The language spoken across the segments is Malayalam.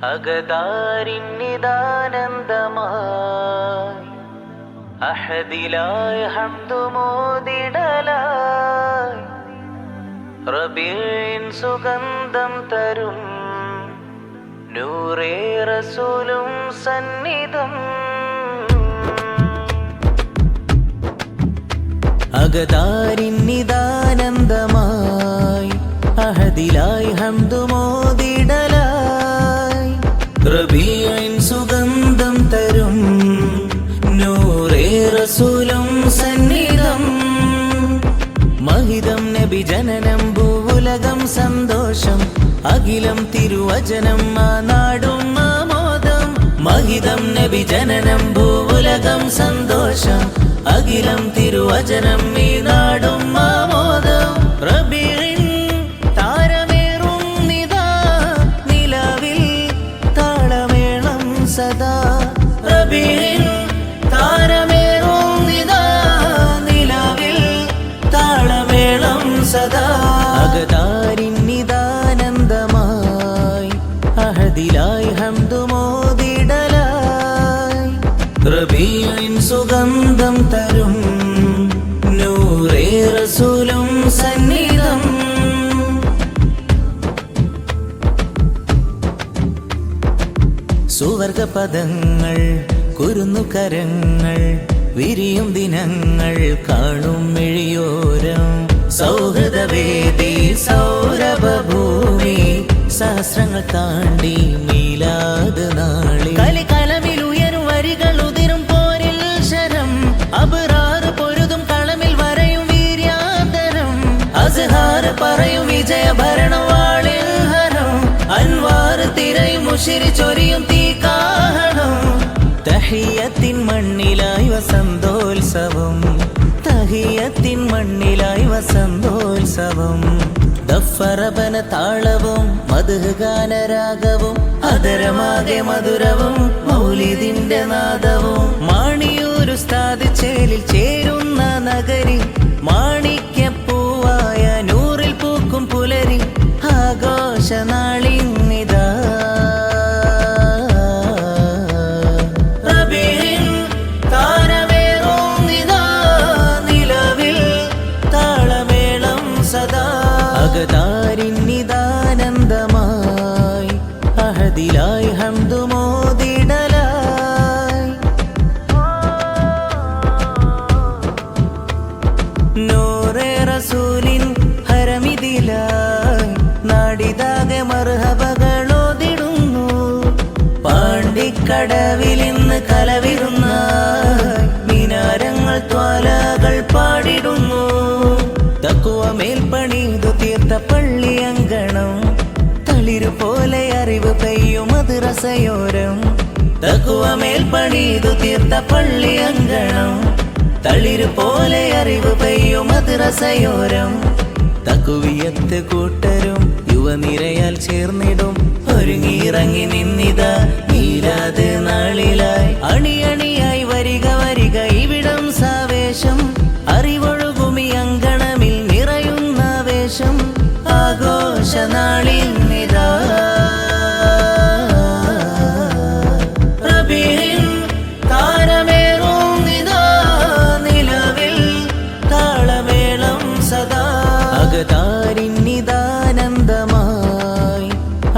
അകതാരിന്നിദാനന്ദമായി അഹദിലായി ഹംദുമോദിടലായി റബീഇൻ സുഗന്ധം തരും നൂറേ റസൂലും സന്നിധം. അകതാരിന്നിദാനന്ദമായി അഹദിലായി ഹംദുമോദിടലായി റബീഇൻ സുഗന്ധം തരും നൂറേ റസൂലും സന്നിധം. മഹിതം നബി ജനനം ഭൂവുലകം സന്തോഷം അഖിലം തിരുവചനം ആ നാടും ആമോദം. മഹിതം നബി ജനനം ഭൂവുലകം സന്തോഷം അഖിലം തിരുവചനം ഈ നാടും ആമോദം. റബീഇൻ താരമേറും നിദാ നിലവിൽ താളമേളം സദാ. റബീഇൻ താരമേറും നിദാ നിലവിൽ താളമേളം സദാ. അകതാരിന്നിദാനന്ദമായി അഹദിലായി ഹംദുമോദിടലായി റബീഇൻ സുഗന്ധം തരും നൂറേ റസൂലും സന്നിധം. സുവർഗ പദങ്ങൾ കുരുന്നുകരങ്ങൾ വിരിയും ദിനങ്ങൾ കാണും മിഴിയോരം. സൗഹൃദവേദി സൗരഭഭൂമി സഹസ്രങ്ങൾ താണ്ടി മീലാദ് നാളി. കലികലമിൽ ഉയരും വരികൾ ഉതിരും പോരിൽ ശരം. അബ്റാർ പൊരുതും കളമിൽ വരയും വീര്യാന്തരം. അസ്ഹാർ പറയും വിജയഭരണവാളിൽ ഹരം. അൻവാർ തിരയും മുഷിരി ചൊരിയും തീകാഹണം. തഹിയത്തിൻ മണ്ണിലായി വസന്തോത്സവം തഹിയത്തിൻ മണ്ണിലായി വസന്തോത്സവം. ദഫറബന താളവും മദ്ഹ് ഗാനരാഗവും അതരമാകെ മധുരവും മൗലിദിന്റെ നാദവും. മാണിയൂരു ഉസ്താദ് ചേലിൽ ചേരുന്ന നഗരി മാണിക്യപ്പൂവായ നൂറിൽ പൂക്കും പുലരി ആഘോഷ നാളിന്നിതാ. അകതാരിന്നിദാനന്ദമായി അഹദിലായി ഹംദുമോദിടലായി നൂറേ റസൂലിൻ ഹരമിതിലായി നാടിതാകെ മർഹബകളോതിടുന്നു. പാണ്ടിക്കടവിലിന്ന് കലവിരുന്നായി മിനാരങ്ങൾ ത്വാലകൾ പാടിടുന്നു. തഖ്വ മേൽപ്പണിതു തീർത്ത പള്ളി അങ്കണം തളിരു പോലെ അറിവ് പെയ്യും മദ്രസയോരം. തഖ്വ മേൽപ്പണിതു തീർത്ത പള്ളി അങ്കണം തളിരു പോലെ അറിവ് പെയ്യും മദ്രസയോരം. തഖ്വിയത്ത് കൂട്ടരും യുവനിരയാൽ ചേർന്നിടും ഒരുങ്ങിയിറങ്ങി നിന്നിതാ മീലാദ് നാളിലായി. അണിയണിയായി വരിക വരിക ഇവിടം സാവേശം. അറിവൊഴുകുമി അങ്കണമിൽ നിറയുന്ന വേഷം ആഘോഷ നാളിന്നിതാ. റബീഇൻ താരമേറും നിദാ നിലവിൽ താളമേളം സദാ. അകതാരിന്നിദാനന്ദമായി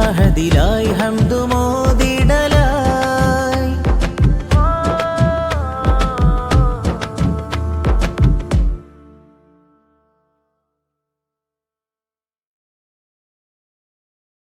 അഹദിലായി ഹംദുമോദിടലായി